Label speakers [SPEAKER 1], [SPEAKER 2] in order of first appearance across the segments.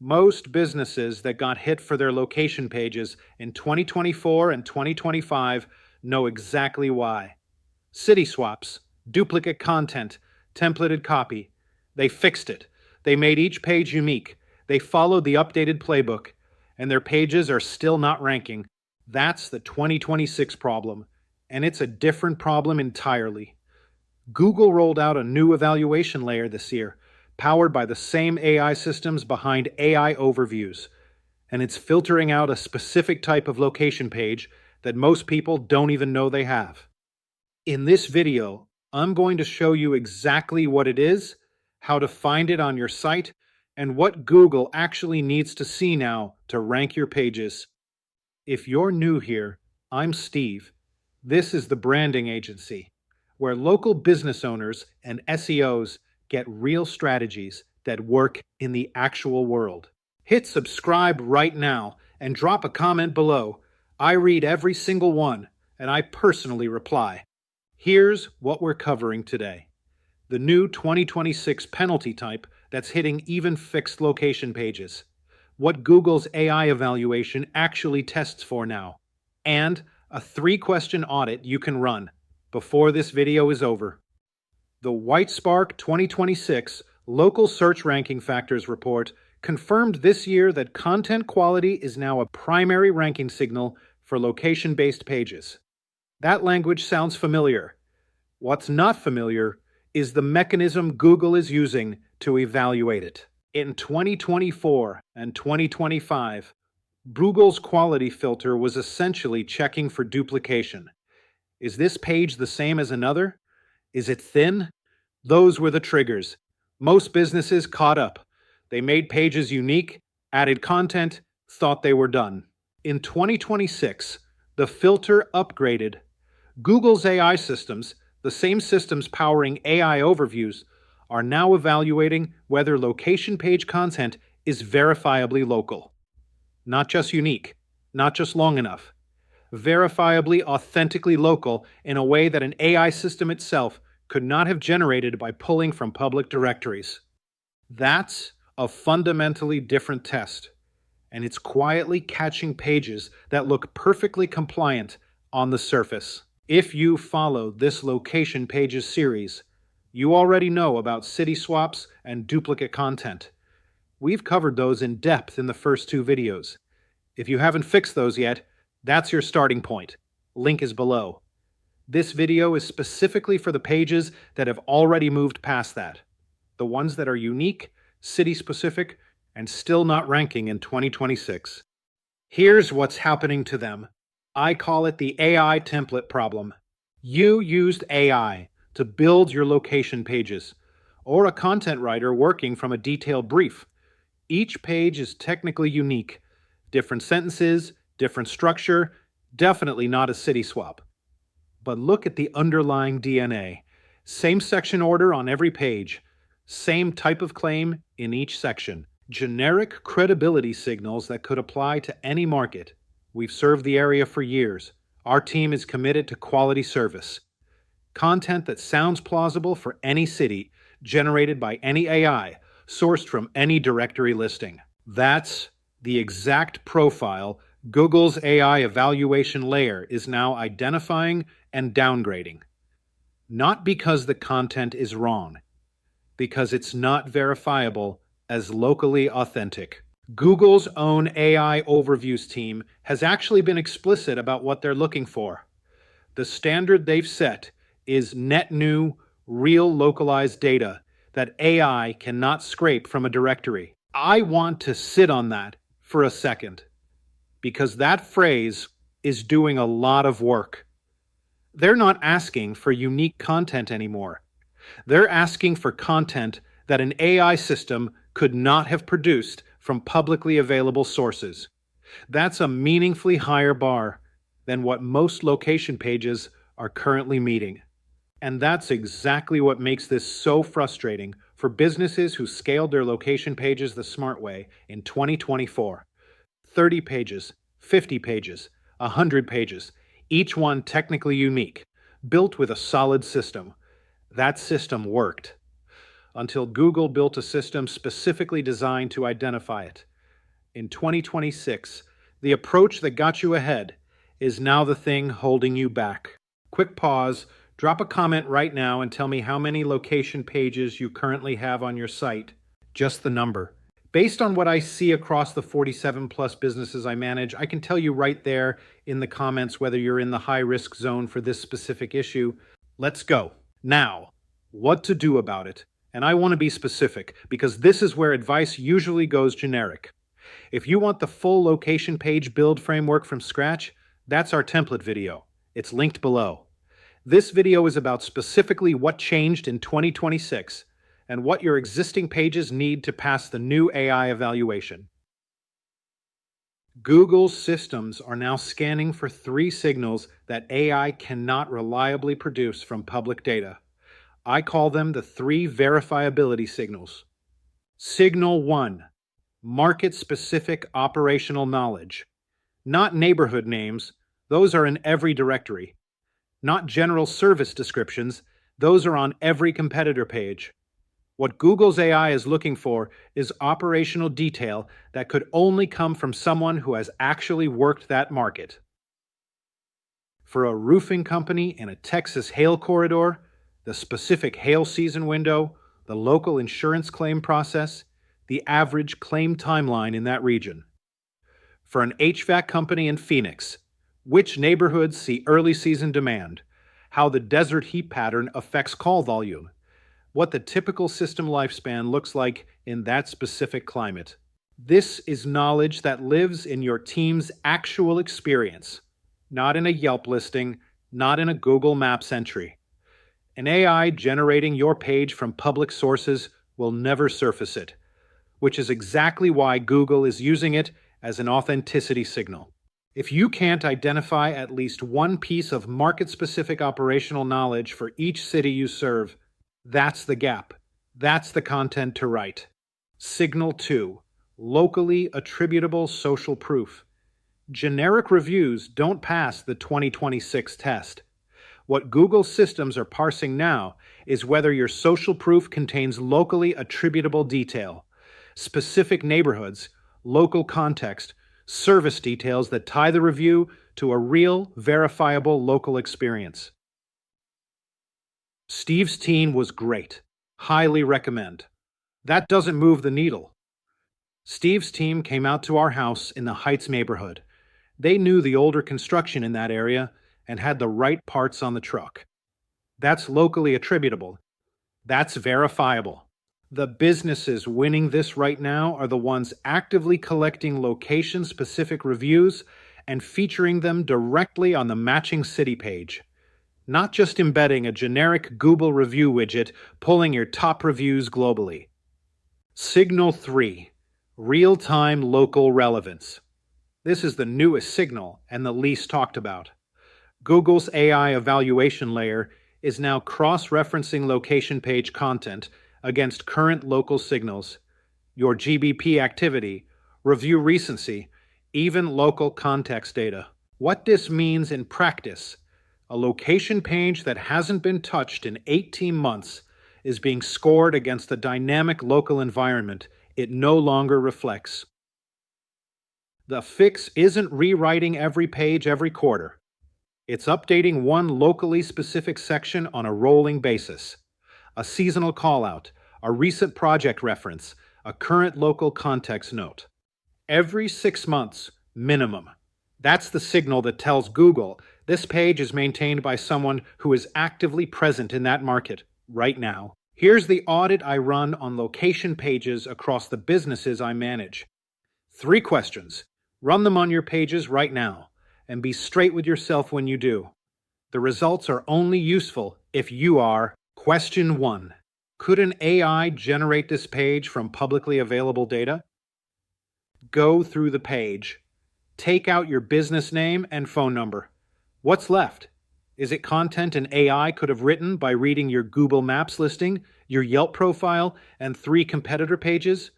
[SPEAKER 1] Most businesses that got hit for their location pages in 2024 and 2025 know exactly why. City swaps, duplicate content, templated copy. They fixed it. They made each page unique. They followed the updated playbook, and their pages are still not ranking. That's the 2026 problem, and it's a different problem entirely. Google rolled out a new evaluation layer this year, powered by the same AI systems behind AI overviews, and it's filtering out a specific type of location page that most people don't even know they have. In this video, I'm going to show you exactly what it is, how to find it on your site, and what Google actually needs to see now to rank your pages. If you're new here, I'm Steve. This is the Branding Agency, where local business owners and SEOs get real strategies that work in the actual world. Hit subscribe right now and drop a comment below. I read every single one, and I personally reply. Here's what we're covering today. The new 2026 penalty type that's hitting even fixed location pages. What Google's AI evaluation actually tests for now. And a 3-question audit you can run before this video is over. The Whitespark 2026 Local Search Ranking Factors Report confirmed this year that content quality is now a primary ranking signal for location-based pages. That language sounds familiar. What's not familiar is the mechanism Google is using to evaluate it. In 2024 and 2025, Google's quality filter was essentially checking for duplication. Is this page the same as another? Is it thin? Those were the triggers. Most businesses caught up. They made pages unique, added content, thought they were done. In 2026, the filter upgraded. Google's AI systems, the same systems powering AI overviews, are now evaluating whether location page content is verifiably local. Not just unique, not just long enough. Verifiably authentically local in a way that an AI system itself could not have generated by pulling from public directories. That's a fundamentally different test, and it's quietly catching pages that look perfectly compliant on the surface. If you follow this location pages series, you already know about city swaps and duplicate content. We've covered those in depth in the first 2 videos. If you haven't fixed those yet, that's your starting point. Link is below. This video is specifically for the pages that have already moved past that. The ones that are unique, city-specific, and still not ranking in 2026. Here's what's happening to them. I call it the AI template problem. You used AI to build your location pages, or a content writer working from a detailed brief. Each page is technically unique. Different sentences, different structure, definitely not a city swap. But look at the underlying DNA. Same section order on every page. Same type of claim in each section. Generic credibility signals that could apply to any market. We've served the area for years. Our team is committed to quality service. Content that sounds plausible for any city, generated by any AI, sourced from any directory listing. That's the exact profile Google's AI evaluation layer is now identifying and downgrading. Not because the content is wrong, because it's not verifiable as locally authentic. Google's own AI overviews team has actually been explicit about what they're looking for. The standard they've set is net new, real localized data that AI cannot scrape from a directory. I want to sit on that for a second, because that phrase is doing a lot of work. They're not asking for unique content anymore. They're asking for content that an AI system could not have produced from publicly available sources. That's a meaningfully higher bar than what most location pages are currently meeting. And that's exactly what makes this so frustrating for businesses who scaled their location pages the smart way in 2024. 30 pages, 50 pages, 100 pages, each one technically unique, built with a solid system. That system worked. Until Google built a system specifically designed to identify it. In 2026, the approach that got you ahead is now the thing holding you back. Quick pause, drop a comment right now and tell me how many location pages you currently have on your site. Just the number. Based on what I see across the 47 plus businesses I manage, I can tell you right there in the comments whether you're in the high risk zone for this specific issue. Let's go. Now, what to do about it? And I want to be specific because this is where advice usually goes generic. If you want the full location page build framework from scratch, that's our template video. It's linked below. This video is about specifically what changed in 2026 and what your existing pages need to pass the new AI evaluation. Google's systems are now scanning for 3 signals that AI cannot reliably produce from public data. I call them the 3 verifiability signals. Signal 1, market-specific operational knowledge. Not neighborhood names, those are in every directory. Not general service descriptions, those are on every competitor page. What Google's AI is looking for is operational detail that could only come from someone who has actually worked that market. For a roofing company in a Texas hail corridor, the specific hail season window, the local insurance claim process, the average claim timeline in that region. For an HVAC company in Phoenix, which neighborhoods see early season demand, how the desert heat pattern affects call volume, what the typical system lifespan looks like in that specific climate. This is knowledge that lives in your team's actual experience, not in a Yelp listing, not in a Google Maps entry. An AI generating your page from public sources will never surface it, which is exactly why Google is using it as an authenticity signal. If you can't identify at least one piece of market-specific operational knowledge for each city you serve, that's the gap. That's the content to write. Signal 2, locally attributable social proof. Generic reviews don't pass the 2026 test. What Google systems are parsing now is whether your social proof contains locally attributable detail, specific neighborhoods, local context, service details that tie the review to a real, verifiable local experience. Steve's team was great. Highly recommend. That doesn't move the needle. Steve's team came out to our house in the Heights neighborhood. They knew the older construction in that area and had the right parts on the truck. That's locally attributable. That's verifiable. The businesses winning this right now are the ones actively collecting location-specific reviews and featuring them directly on the matching city page. Not just embedding a generic Google review widget pulling your top reviews globally. Signal 3, real-time local relevance. This is the newest signal and the least talked about. Google's AI evaluation layer is now cross-referencing location page content against current local signals, your GBP activity, review recency, even local context data. What this means in practice: a location page that hasn't been touched in 18 months is being scored against the dynamic local environment it no longer reflects. The fix isn't rewriting every page every quarter. It's updating one locally specific section on a rolling basis. A seasonal callout, a recent project reference, a current local context note. Every 6 months, minimum. That's the signal that tells Google this page is maintained by someone who is actively present in that market right now. Here's the audit I run on location pages across the businesses I manage. 3 questions. Run them on your pages right now, and be straight with yourself when you do. The results are only useful if you are. Question 1. Could an AI generate this page from publicly available data? Go through the page. Take out your business name and phone number. What's left? Is it content an AI could have written by reading your Google Maps listing, your Yelp profile, and 3 competitor pages?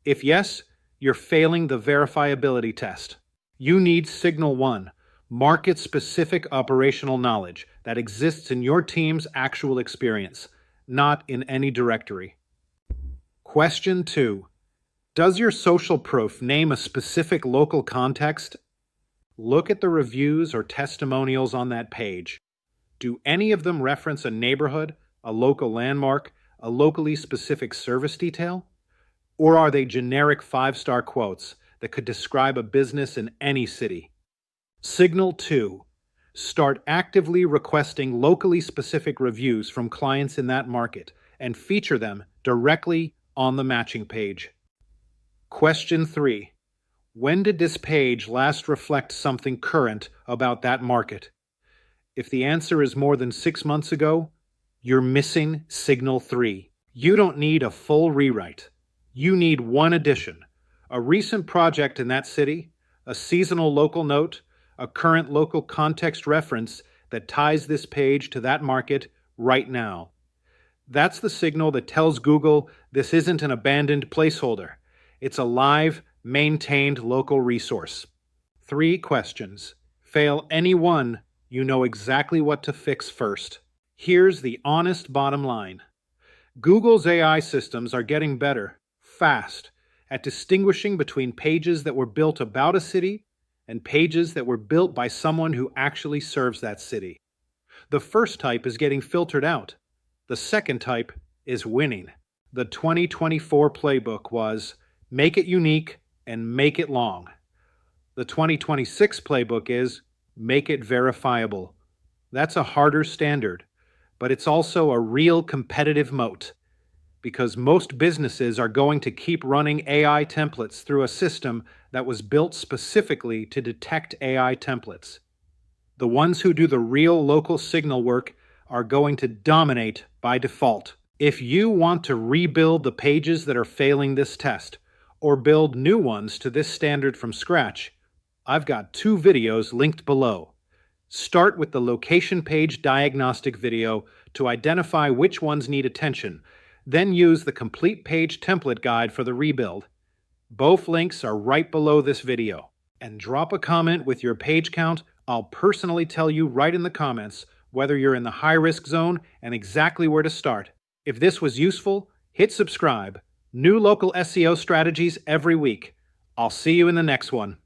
[SPEAKER 1] If yes, you're failing the verifiability test. You need Signal 1, market-specific operational knowledge that exists in your team's actual experience, not in any directory. Question 2. Does your social proof name a specific local context? Look at the reviews or testimonials on that page. Do any of them reference a neighborhood, a local landmark, a locally specific service detail? Or are they generic 5-star quotes that could describe a business in any city? Signal 2. Start actively requesting locally specific reviews from clients in that market and feature them directly on the matching page. Question 3. When did this page last reflect something current about that market? If the answer is more than 6 months ago, you're missing Signal 3. You don't need a full rewrite. You need one addition: a recent project in that city, a seasonal local note, a current local context reference that ties this page to that market right now. That's the signal that tells Google this isn't an abandoned placeholder. It's a live, maintained local resource. 3 questions. Fail any one, you know exactly what to fix first. Here's the honest bottom line. Google's AI systems are getting better, fast, at distinguishing between pages that were built about a city and pages that were built by someone who actually serves that city. The first type is getting filtered out. The second type is winning. The 2024 playbook was make it unique and make it long. The 2026 playbook is make it verifiable. That's a harder standard, but it's also a real competitive moat, because most businesses are going to keep running AI templates through a system that was built specifically to detect AI templates. The ones who do the real local signal work are going to dominate by default. If you want to rebuild the pages that are failing this test, or build new ones to this standard from scratch, I've got 2 videos linked below. Start with the location page diagnostic video to identify which ones need attention, then use the complete page template guide for the rebuild. Both links are right below this video. And drop a comment with your page count. I'll personally tell you right in the comments whether you're in the high-risk zone and exactly where to start. If this was useful, hit subscribe. New local SEO strategies every week. I'll see you in the next one.